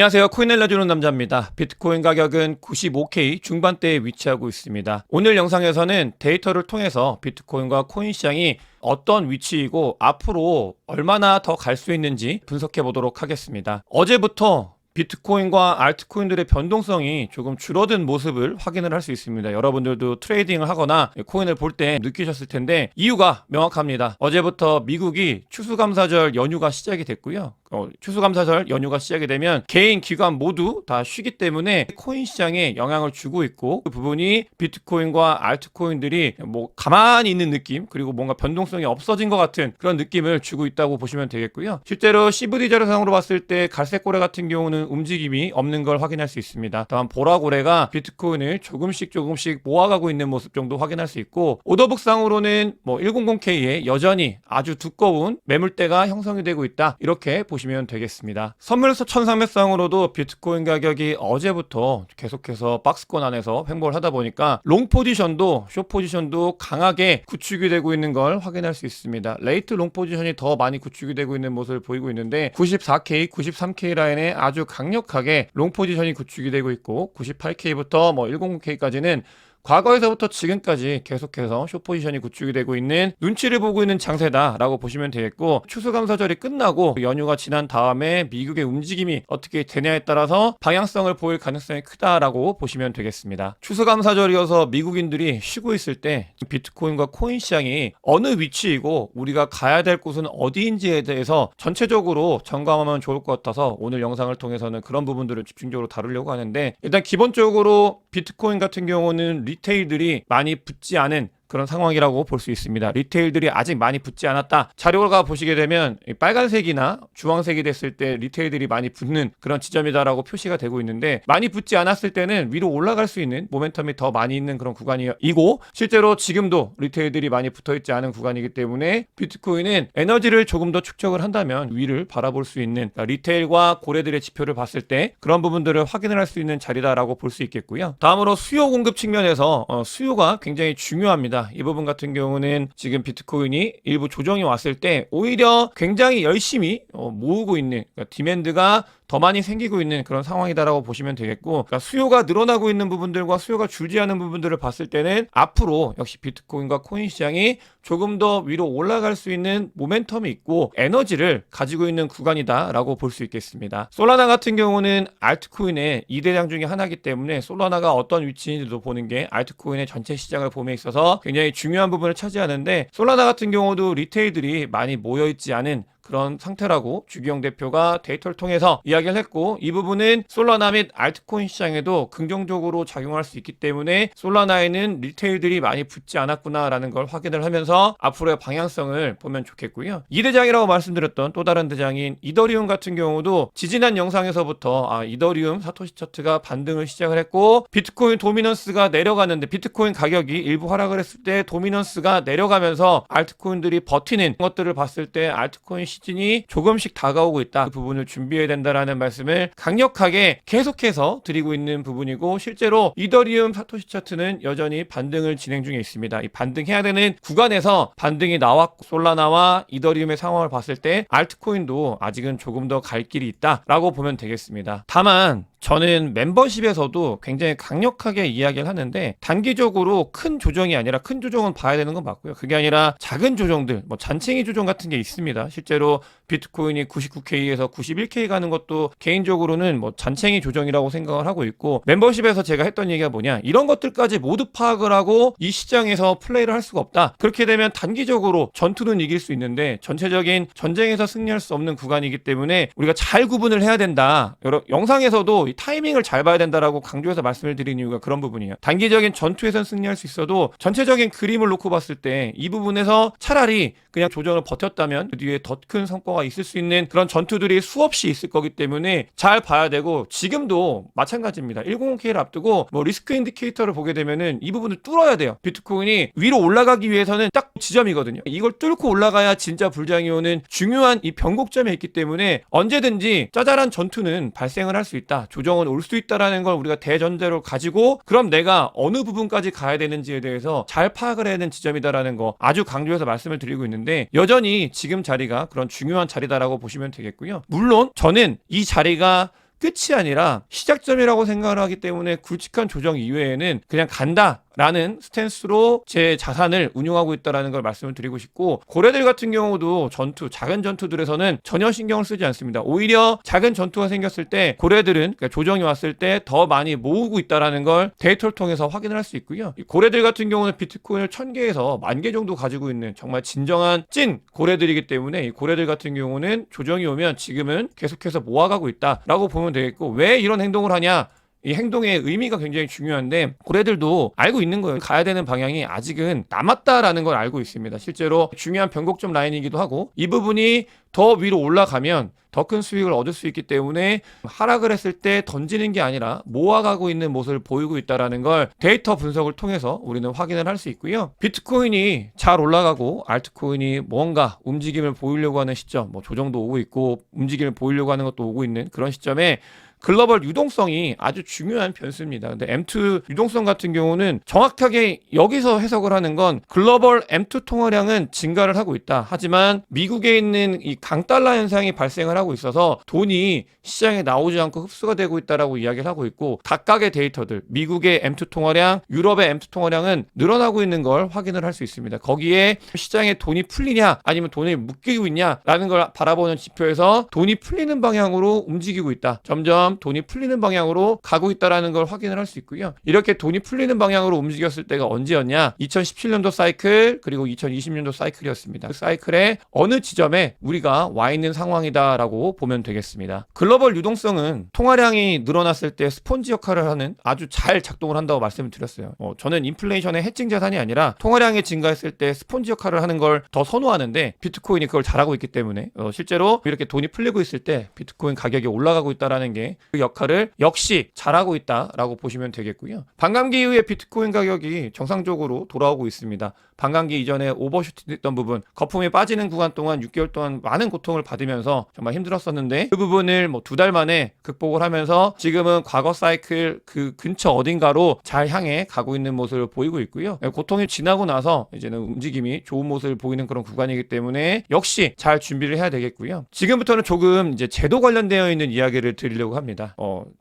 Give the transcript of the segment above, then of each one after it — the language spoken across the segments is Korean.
안녕하세요. 코인 알려주는 남자입니다. 비트코인 가격은 95K 중반대에 위치하고 있습니다. 오늘 영상에서는 데이터를 통해서 비트코인과 코인 시장이 어떤 위치이고 앞으로 얼마나 더 갈 수 있는지 분석해 보도록 하겠습니다. 어제부터 비트코인과 알트코인들의 변동성이 조금 줄어든 모습을 확인을 할 수 있습니다. 여러분들도 트레이딩을 하거나 코인을 볼 때 느끼셨을 텐데 이유가 명확합니다. 어제부터 미국이 추수감사절 연휴가 시작이 됐고요. 추수감사절 연휴가 시작이 되면 개인, 기관 모두 다 쉬기 때문에 코인 시장에 영향을 주고 있고 그 부분이 비트코인과 알트코인들이 뭐 가만히 있는 느낌 그리고 뭔가 변동성이 없어진 것 같은 그런 느낌을 주고 있다고 보시면 되겠고요. 실제로 CVD 자료상으로 봤을 때 갈색고래 같은 경우는 움직임이 없는 걸 확인할 수 있습니다. 다만 보라고래가 비트코인을 조금씩 모아가고 있는 모습 정도 확인할 수 있고 오더북상으로는 뭐 100K에 여전히 아주 두꺼운 매물대가 형성이 되고 있다. 이렇게 보시면 되겠습니다. 선물서 천상매상으로도 비트코인 가격이 어제부터 계속해서 박스권 안에서 횡보를 하다 보니까 롱 포지션도 숏 포지션도 강하게 구축이 되고 있는 걸 확인할 수 있습니다. 레이트 롱 포지션이 더 많이 구축이 되고 있는 모습을 보이고 있는데 94K, 93K 라인에 아주 강력하게 롱 포지션이 구축이 되고 있고 98K부터 뭐 100K까지는 과거에서부터 지금까지 계속해서 숏 포지션이 구축이 되고 있는 눈치를 보고 있는 장세다라고 보시면 되겠고 추수감사절이 끝나고 연휴가 지난 다음에 미국의 움직임이 어떻게 되냐에 따라서 방향성을 보일 가능성이 크다라고 보시면 되겠습니다. 추수감사절이어서 미국인들이 쉬고 있을 때 비트코인과 코인 시장이 어느 위치이고 우리가 가야 될 곳은 어디인지에 대해서 전체적으로 점검하면 좋을 것 같아서 오늘 영상을 통해서는 그런 부분들을 집중적으로 다루려고 하는데 일단 기본적으로 비트코인 같은 경우는 리테일들이 많이 붙지 않은 그런 상황이라고 볼 수 있습니다. 리테일들이 아직 많이 붙지 않았다. 자료가 보시게 되면 빨간색이나 주황색이 됐을 때 리테일들이 많이 붙는 그런 지점이다라고 표시가 되고 있는데 많이 붙지 않았을 때는 위로 올라갈 수 있는 모멘텀이 더 많이 있는 그런 구간이고 실제로 지금도 리테일들이 많이 붙어있지 않은 구간이기 때문에 비트코인은 에너지를 조금 더 축적을 한다면 위를 바라볼 수 있는 그러니까 리테일과 고래들의 지표를 봤을 때 그런 부분들을 확인을 할 수 있는 자리다라고 볼 수 있겠고요. 다음으로 수요 공급 측면에서 수요가 굉장히 중요합니다. 이 부분 같은 경우는 지금 비트코인이 일부 조정이 왔을 때 오히려 굉장히 열심히 모으고 있는 그러니까 디맨드가 더 많이 생기고 있는 그런 상황이다라고 보시면 되겠고 그러니까 수요가 늘어나고 있는 부분들과 수요가 줄지 않은 부분들을 봤을 때는 앞으로 역시 비트코인과 코인 시장이 조금 더 위로 올라갈 수 있는 모멘텀이 있고 에너지를 가지고 있는 구간이다라고 볼 수 있겠습니다. 솔라나 같은 경우는 알트코인의 2대장 중에 하나이기 때문에 솔라나가 어떤 위치인지도 보는 게 알트코인의 전체 시장을 봄에 있어서 굉장히 중요한 부분을 차지하는데 솔라나 같은 경우도 리테일들이 많이 모여있지 않은 그런 상태라고 주기영 대표가 데이터를 통해서 이야기를 했고 이 부분은 솔라나 및 알트코인 시장에도 긍정적으로 작용할 수 있기 때문에 솔라나에는 리테일들이 많이 붙지 않았구나라는 걸 확인을 하면서 앞으로의 방향성을 보면 좋겠고요. 2대장이라고 말씀드렸던 또 다른 대장인 이더리움 같은 경우도 지지난 영상에서부터 이더리움 사토시 차트가 반등을 시작을 했고 비트코인 도미넌스가 내려가는데 비트코인 가격이 일부 하락을 했을 때 도미넌스가 내려가면서 알트코인들이 버티는 것들을 봤을 때 알트코인 시즌이 조금씩 다가오고 있다. 그 부분을 준비해야 된다라는 말씀을 강력하게 계속해서 드리고 있는 부분이고 실제로 이더리움 사토시 차트는 여전히 반등을 진행 중에 있습니다. 이 반등해야 되는 구간에서 반등이 나왔고 솔라나와 이더리움의 상황을 봤을 때 알트코인도 아직은 조금 더 갈 길이 있다라고 보면 되겠습니다. 다만 저는 멤버십에서도 굉장히 강력하게 이야기를 하는데 단기적으로 큰 조정이 아니라 큰 조정은 봐야 되는 건 맞고요. 그게 아니라 작은 조정들, 뭐 잔챙이 조정 같은 게 있습니다. 실제로 비트코인이 99K에서 91K 가는 것도 개인적으로는 뭐 잔챙이 조정이라고 생각을 하고 있고 멤버십에서 제가 했던 얘기가 뭐냐 이런 것들까지 모두 파악을 하고 이 시장에서 플레이를 할 수가 없다. 그렇게 되면 단기적으로 전투는 이길 수 있는데 전체적인 전쟁에서 승리할 수 없는 구간이기 때문에 우리가 잘 구분을 해야 된다. 여러 영상에서도 이 타이밍을 잘 봐야 된다라고 강조해서 말씀을 드린 이유가 그런 부분이에요. 단기적인 전투에선 승리할 수 있어도 전체적인 그림을 놓고 봤을 때 이 부분에서 차라리 그냥 조정을 버텼다면 그 뒤에 더 큰 성과가 있을 수 있는 그런 전투들이 수없이 있을 거기 때문에 잘 봐야 되고 지금도 마찬가지입니다. 100K를 앞두고 뭐 리스크 인디케이터를 보게 되면은 이 부분을 뚫어야 돼요. 비트코인이 위로 올라가기 위해서는 딱 지점이거든요. 이걸 뚫고 올라가야 진짜 불장이 오는 중요한 이 변곡점에 있기 때문에 언제든지 짜잘한 전투는 발생을 할 수 있다. 조정은 올 수 있다라는 걸 우리가 대전제로 가지고 그럼 내가 어느 부분까지 가야 되는지에 대해서 잘 파악을 해야 되는 지점이다라는 거 아주 강조해서 말씀을 드리고 있는데 여전히 지금 자리가 그런 중요한 자리다라고 보시면 되겠고요. 물론 저는 이 자리가 끝이 아니라 시작점이라고 생각을 하기 때문에 굵직한 조정 이외에는 그냥 간다라는 스탠스로 제 자산을 운용하고 있다는 걸 말씀을 드리고 싶고, 고래들 같은 경우도 작은 전투들에서는 전혀 신경을 쓰지 않습니다. 오히려 작은 전투가 생겼을 때 고래들은, 그러니까 조정이 왔을 때 더 많이 모으고 있다는 걸 데이터를 통해서 확인을 할 수 있고요. 이 고래들 같은 경우는 비트코인을 1000개에서 10,000개 정도 가지고 있는 정말 진정한 찐 고래들이기 때문에, 이 고래들 같은 경우는 조정이 오면 지금은 계속해서 모아가고 있다라고 보면 되겠고, 왜 이런 행동을 하냐? 이 행동의 의미가 굉장히 중요한데, 고래들도 알고 있는 거예요. 가야 되는 방향이 아직은 남았다라는 걸 알고 있습니다. 실제로 중요한 변곡점 라인이기도 하고, 이 부분이 더 위로 올라가면 더 큰 수익을 얻을 수 있기 때문에 하락을 했을 때 던지는 게 아니라 모아가고 있는 모습을 보이고 있다는 걸 데이터 분석을 통해서 우리는 확인을 할 수 있고요. 비트코인이 잘 올라가고 알트코인이 뭔가 움직임을 보이려고 하는 시점, 조정도 오고 있고 움직임을 보이려고 하는 것도 오고 있는 그런 시점에 글로벌 유동성이 아주 중요한 변수입니다. 근데 M2 유동성 같은 경우는 정확하게 여기서 해석을 하는 건, 글로벌 M2 통화량은 증가를 하고 있다. 하지만 미국에 있는 이 강달러 현상이 발생을 하고 있어서 돈이 시장에 나오지 않고 흡수가 되고 있다라고 이야기를 하고 있고, 각각의 데이터들, 미국의 M2 통화량, 유럽의 M2 통화량은 늘어나고 있는 걸 확인을 할 수 있습니다. 거기에 시장에 돈이 풀리냐 아니면 돈이 묶이고 있냐라는 걸 바라보는 지표에서 돈이 풀리는 방향으로 움직이고 있다. 점점 돈이 풀리는 방향으로 가고 있다는 걸 확인을 할 수 있고요. 이렇게 돈이 풀리는 방향으로 움직였을 때가 언제였냐? 2017년도 사이클, 그리고 2020년도 사이클이었습니다. 그 사이클의 어느 지점에 우리가 와 있는 상황이다라고 보면 되겠습니다. 글로벌 유동성은 통화량이 늘어났을 때 스폰지 역할을 하는, 아주 잘 작동을 한다고 말씀을 드렸어요. 저는 인플레이션의 해칭 자산이 아니라 통화량이 증가했을 때 스폰지 역할을 하는 걸 더 선호하는데, 비트코인이 그걸 잘하고 있기 때문에 실제로 이렇게 돈이 풀리고 있을 때 비트코인 가격이 올라가고 있다는 게 그 역할을 역시 잘하고 있다라고 보시면 되겠고요. 반감기 이후에 비트코인 가격이 정상적으로 돌아오고 있습니다. 반감기 이전에 오버슈팅됐던 부분, 거품이 빠지는 구간 동안 6개월 동안 많은 고통을 받으면서 정말 힘들었었는데, 그 부분을 2달 만에 극복을 하면서 지금은 과거 사이클 그 근처 어딘가로 잘 향해 가고 있는 모습을 보이고 있고요. 고통이 지나고 나서 이제는 움직임이 좋은 모습을 보이는 그런 구간이기 때문에 역시 잘 준비를 해야 되겠고요. 지금부터는 조금 이제 제도 관련되어 있는 이야기를 드리려고 합니다.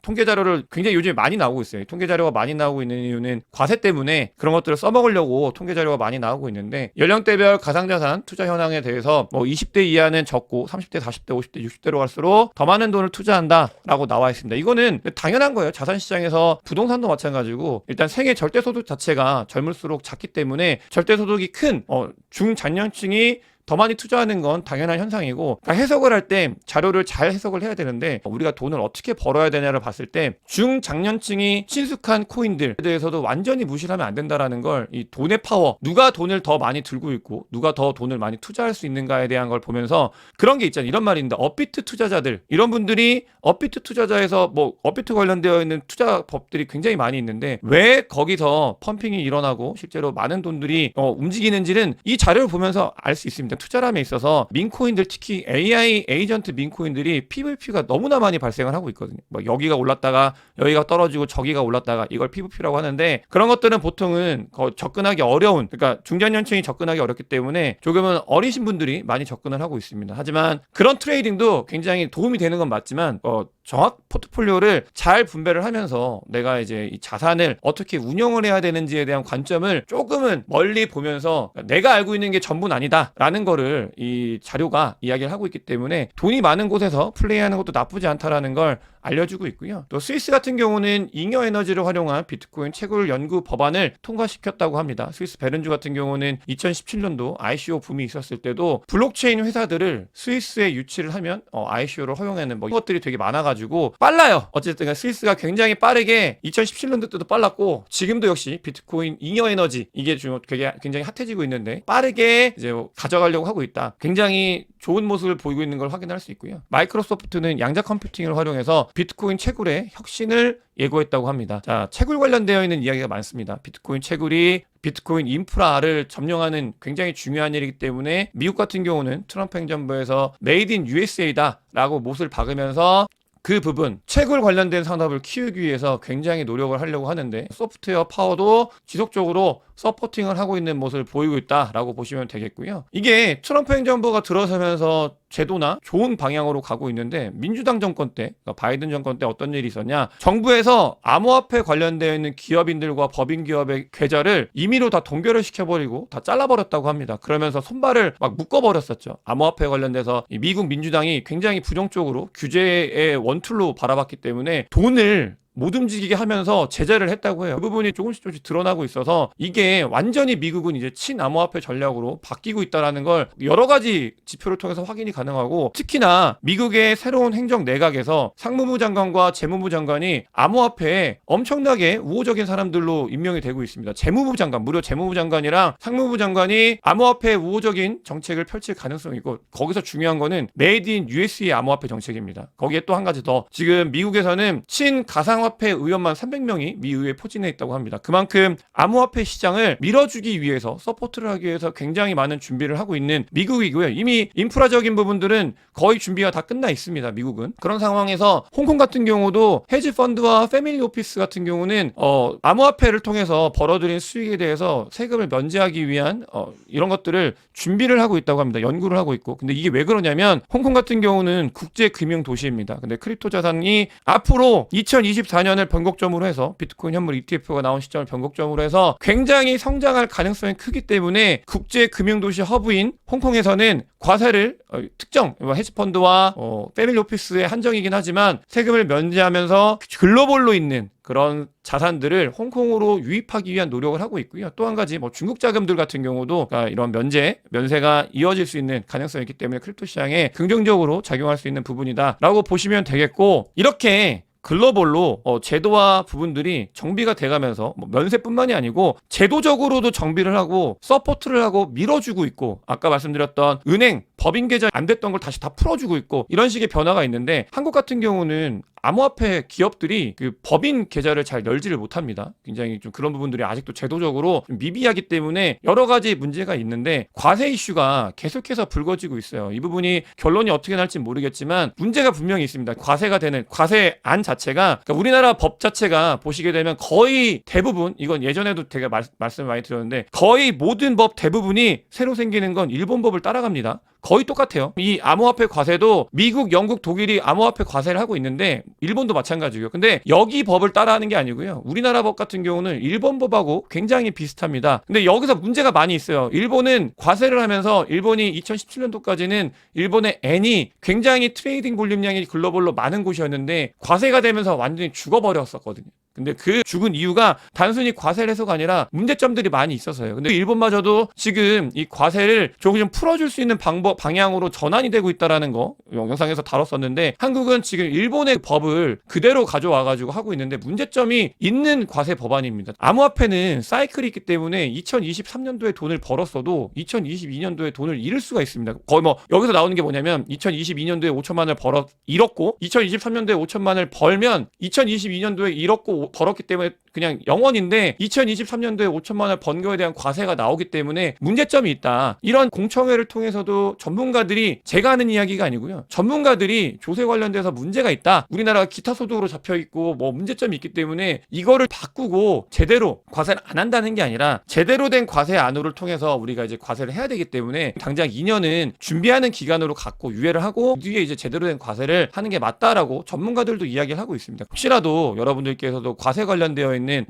통계 자료를 굉장히 요즘에 많이 나오고 있어요. 통계 자료가 많이 나오고 있는 이유는 과세 때문에 그런 것들을 써먹으려고 통계 자료가 많이 나오고 있는데, 연령대별 가상자산 투자 현황에 대해서 20대 이하는 적고 30대, 40대, 50대, 60대로 갈수록 더 많은 돈을 투자한다라고 나와 있습니다. 이거는 당연한 거예요. 자산시장에서 부동산도 마찬가지고, 일단 생애 절대소득 자체가 젊을수록 작기 때문에 절대소득이 큰 중장년층이 더 많이 투자하는 건 당연한 현상이고, 그러니까 해석을 할 때 자료를 잘 해석을 해야 되는데, 우리가 돈을 어떻게 벌어야 되냐를 봤을 때 중장년층이 친숙한 코인들에 대해서도 완전히 무시를 하면 안 된다라는 걸, 이 돈의 파워, 누가 돈을 더 많이 들고 있고 누가 더 돈을 많이 투자할 수 있는가에 대한 걸 보면서, 그런 게 있잖아요. 이런 말인데, 업비트 투자자들, 이런 분들이 업비트 투자자에서 업비트 관련되어 있는 투자 법들이 굉장히 많이 있는데, 왜 거기서 펌핑이 일어나고 실제로 많은 돈들이 움직이는지는 이 자료를 보면서 알 수 있습니다. 투자람에 있어서 민코인들, 특히 AI 에이전트 민코인들이 PVP가 너무나 많이 발생을 하고 있거든요. 여기가 올랐다가 여기가 떨어지고 저기가 올랐다가, 이걸 PVP라고 하는데, 그런 것들은 보통은 접근하기 어려운, 그러니까 중장년층이 접근하기 어렵기 때문에 조금은 어리신 분들이 많이 접근을 하고 있습니다. 하지만 그런 트레이딩도 굉장히 도움이 되는 건 맞지만, 정확 포트폴리오를 잘 분배를 하면서 내가 이제 이 자산을 어떻게 운영을 해야 되는지에 대한 관점을 조금은 멀리 보면서, 내가 알고 있는 게 전부는 아니다라는 거를 이 자료가 이야기를 하고 있기 때문에, 돈이 많은 곳에서 플레이하는 것도 나쁘지 않다라는 걸 알려주고 있고요. 또 스위스 같은 경우는 잉여 에너지를 활용한 비트코인 채굴 연구 법안을 통과시켰다고 합니다. 스위스 베른주 같은 경우는 2017년도 ICO 붐이 있었을 때도 블록체인 회사들을 스위스에 유치를 하면 ICO를 허용하는 것들이 되게 많아가지고 빨라요. 어쨌든 스위스가 굉장히 빠르게 2017년도 때도 빨랐고, 지금도 역시 비트코인 잉여 에너지, 이게 좀 굉장히 핫해지고 있는데, 빠르게 이제 가져가려고 하고 있다. 굉장히 좋은 모습을 보이고 있는 걸 확인할 수 있고요. 마이크로소프트는 양자 컴퓨팅을 활용해서 비트코인 채굴의 혁신을 예고했다고 합니다. 자, 채굴 관련되어 있는 이야기가 많습니다. 비트코인 채굴이 비트코인 인프라를 점령하는 굉장히 중요한 일이기 때문에, 미국 같은 경우는 트럼프 행정부에서 메이드 인 USA다 라고 못을 박으면서 그 부분, 채굴 관련된 산업을 키우기 위해서 굉장히 노력을 하려고 하는데, 소프트웨어 파워도 지속적으로 서포팅을 하고 있는 모습을 보이고 있다라고 보시면 되겠고요. 이게 트럼프 행정부가 들어서면서 제도나 좋은 방향으로 가고 있는데 민주당 정권 때, 그러니까 바이든 정권 때 어떤 일이 있었냐? 정부에서 암호화폐 관련되어 있는 기업인들과 법인 기업의 계좌를 임의로 다 동결을 시켜버리고 다 잘라버렸다고 합니다. 그러면서 손발을 막 묶어버렸었죠. 암호화폐 관련돼서 미국 민주당이 굉장히 부정적으로 규제의 원툴로 바라봤기 때문에 돈을 못 움직이게 하면서 제재를 했다고 해요. 그 부분이 조금씩 드러나고 있어서 이게 완전히 미국은 이제 친암호화폐 전략으로 바뀌고 있다는 걸 여러 가지 지표를 통해서 확인이 가능하고, 특히나 미국의 새로운 행정 내각에서 상무부 장관과 재무부 장관이 암호화폐에 엄청나게 우호적인 사람들로 임명이 되고 있습니다. 재무부 장관, 무려 재무부 장관이랑 상무부 장관이 암호화폐 우호적인 정책을 펼칠 가능성이 있고, 거기서 중요한 거는 메이드 인 US의 암호화폐 정책입니다. 거기에 또 한 가지 더, 지금 미국에서는 친가상화폐 의원만 300명이 미 의회에 포진해 있다고 합니다. 그만큼 암호화폐 시장을 밀어주기 위해서, 서포트를 하기 위해서 굉장히 많은 준비를 하고 있는 미국이고요. 이미 인프라적인 부분들은 거의 준비가 다 끝나 있습니다. 미국은. 그런 상황에서 홍콩 같은 경우도 헤지펀드와 패밀리 오피스 같은 경우는 암호화폐를 통해서 벌어들인 수익에 대해서 세금을 면제하기 위한 이런 것들을 준비를 하고 있다고 합니다. 연구를 하고 있고. 근데 이게 왜 그러냐면 홍콩 같은 경우는 국제금융 도시입니다. 근데 크립토 자산이 앞으로 2024년을 변곡점으로 해서 비트코인 현물 ETF가 나온 시점을 변곡점으로 해서 굉장히 성장할 가능성이 크기 때문에 국제금융도시 허브인 홍콩에서는 과세를 특정 헤지펀드와 패밀리 오피스의 한정이긴 하지만 세금을 면제하면서 글로벌로 있는 그런 자산들을 홍콩으로 유입하기 위한 노력을 하고 있고요. 또 한 가지 중국 자금들 같은 경우도 그러니까 이런 면세가 이어질 수 있는 가능성이 있기 때문에 크립토 시장에 긍정적으로 작용할 수 있는 부분이다라고 보시면 되겠고, 이렇게 글로벌로 제도와 부분들이 정비가 돼가면서 면세뿐만이 아니고 제도적으로도 정비를 하고 서포트를 하고 밀어주고 있고, 아까 말씀드렸던 은행 법인 계좌 안 됐던 걸 다시 다 풀어주고 있고, 이런 식의 변화가 있는데, 한국 같은 경우는 암호화폐 기업들이 그 법인 계좌를 잘 열지를 못합니다. 굉장히 좀 그런 부분들이 아직도 제도적으로 좀 미비하기 때문에 여러 가지 문제가 있는데, 과세 이슈가 계속해서 불거지고 있어요. 이 부분이 결론이 어떻게 날지 모르겠지만 문제가 분명히 있습니다. 과세가 되는 과세안 자체가, 그러니까 우리나라 법 자체가 보시게 되면 거의 대부분, 이건 예전에도 되게 말씀을 많이 드렸는데, 거의 모든 법 대부분이 새로 생기는 건 일본 법을 따라갑니다. 거의 똑같아요. 이 암호화폐 과세도 미국, 영국, 독일이 암호화폐 과세를 하고 있는데 일본도 마찬가지고요. 근데 여기 법을 따라하는 게 아니고요. 우리나라 법 같은 경우는 일본 법하고 굉장히 비슷합니다. 근데 여기서 문제가 많이 있어요. 일본은 과세를 하면서, 일본이 2017년도까지는 일본의 엔이 굉장히 트레이딩 볼륨량이 글로벌로 많은 곳이었는데 과세가 되면서 완전히 죽어버렸었거든요. 근데 그 죽은 이유가 단순히 과세를 해서가 아니라 문제점들이 많이 있어서요. 근데 일본마저도 지금 이 과세를 조금 좀 풀어줄 수 있는 방향으로 전환이 되고 있다라는 거 영상에서 다뤘었는데, 한국은 지금 일본의 법을 그대로 가져와가지고 하고 있는데 문제점이 있는 과세 법안입니다. 암호화폐는 사이클이 있기 때문에 2023년도에 돈을 벌었어도 2022년도에 돈을 잃을 수가 있습니다. 거의 여기서 나오는 게 뭐냐면, 2022년도에 5천만을 잃었고 2023년도에 5천만을 벌면 2022년도에 잃었고 벌었기 때문에 그냥 0원인데 2023년도에 5천만을 번 거에 대한 과세가 나오기 때문에 문제점이 있다. 이런 공청회를 통해서도 전문가들이, 제가 하는 이야기가 아니고요, 전문가들이 조세 관련돼서 문제가 있다, 우리나라가 기타 소득으로 잡혀있고 문제점이 있기 때문에 이거를 바꾸고 제대로 과세를 안 한다는 게 아니라 제대로 된 과세 안으로 통해서 우리가 이제 과세를 해야 되기 때문에 당장 2년은 준비하는 기간으로 갖고 유예를 하고 뒤에 이제 제대로 된 과세를 하는 게 맞다라고 전문가들도 이야기를 하고 있습니다. 혹시라도 여러분들께서도 과세 관련되어 있는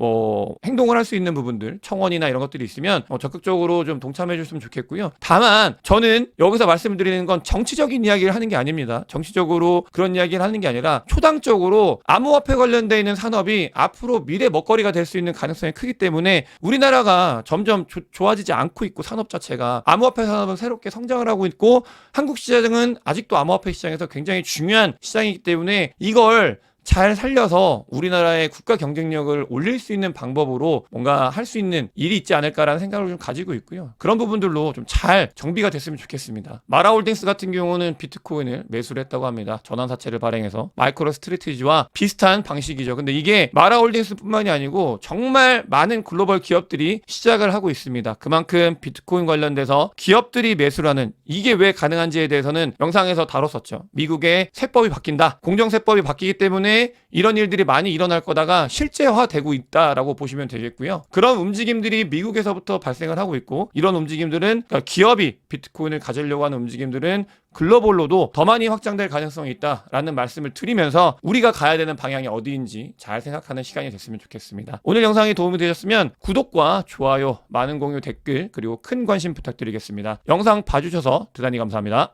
행동을 할 수 있는 부분들, 청원이나 이런 것들이 있으면 적극적으로 좀 동참해 줬으면 좋겠고요. 다만 저는 여기서 말씀드리는 건 정치적인 이야기를 하는 게 아닙니다. 정치적으로 그런 이야기를 하는 게 아니라 초당적으로 암호화폐 관련되어 있는 산업이 앞으로 미래 먹거리가 될 수 있는 가능성이 크기 때문에 우리나라가 점점 좋아지지 않고 있고, 산업 자체가 암호화폐 산업은 새롭게 성장을 하고 있고, 한국 시장은 아직도 암호화폐 시장에서 굉장히 중요한 시장이기 때문에 이걸 잘 살려서 우리나라의 국가 경쟁력을 올릴 수 있는 방법으로 뭔가 할 수 있는 일이 있지 않을까라는 생각을 좀 가지고 있고요. 그런 부분들로 좀 잘 정비가 됐으면 좋겠습니다. 마라홀딩스 같은 경우는 비트코인을 매수를 했다고 합니다. 전환사채를 발행해서. 마이크로 스트래티지와 비슷한 방식이죠. 근데 이게 마라홀딩스뿐만이 아니고 정말 많은 글로벌 기업들이 시작을 하고 있습니다. 그만큼 비트코인 관련돼서 기업들이 매수를 하는, 이게 왜 가능한지에 대해서는 영상에서 다뤘었죠. 미국의 세법이 바뀐다. 공정세법이 바뀌기 때문에 때문에 이런 일들이 많이 일어날 거다가 실제화되고 있다라고 보시면 되겠고요. 그런 움직임들이 미국에서부터 발생을 하고 있고, 이런 움직임들은 그러니까 기업이 비트코인을 가지려고 하는 움직임들은 글로벌로도 더 많이 확장될 가능성이 있다라는 말씀을 드리면서 우리가 가야 되는 방향이 어디인지 잘 생각하는 시간이 됐으면 좋겠습니다. 오늘 영상이 도움이 되셨으면 구독과 좋아요, 많은 공유, 댓글, 그리고 큰 관심 부탁드리겠습니다. 영상 봐주셔서 대단히 감사합니다.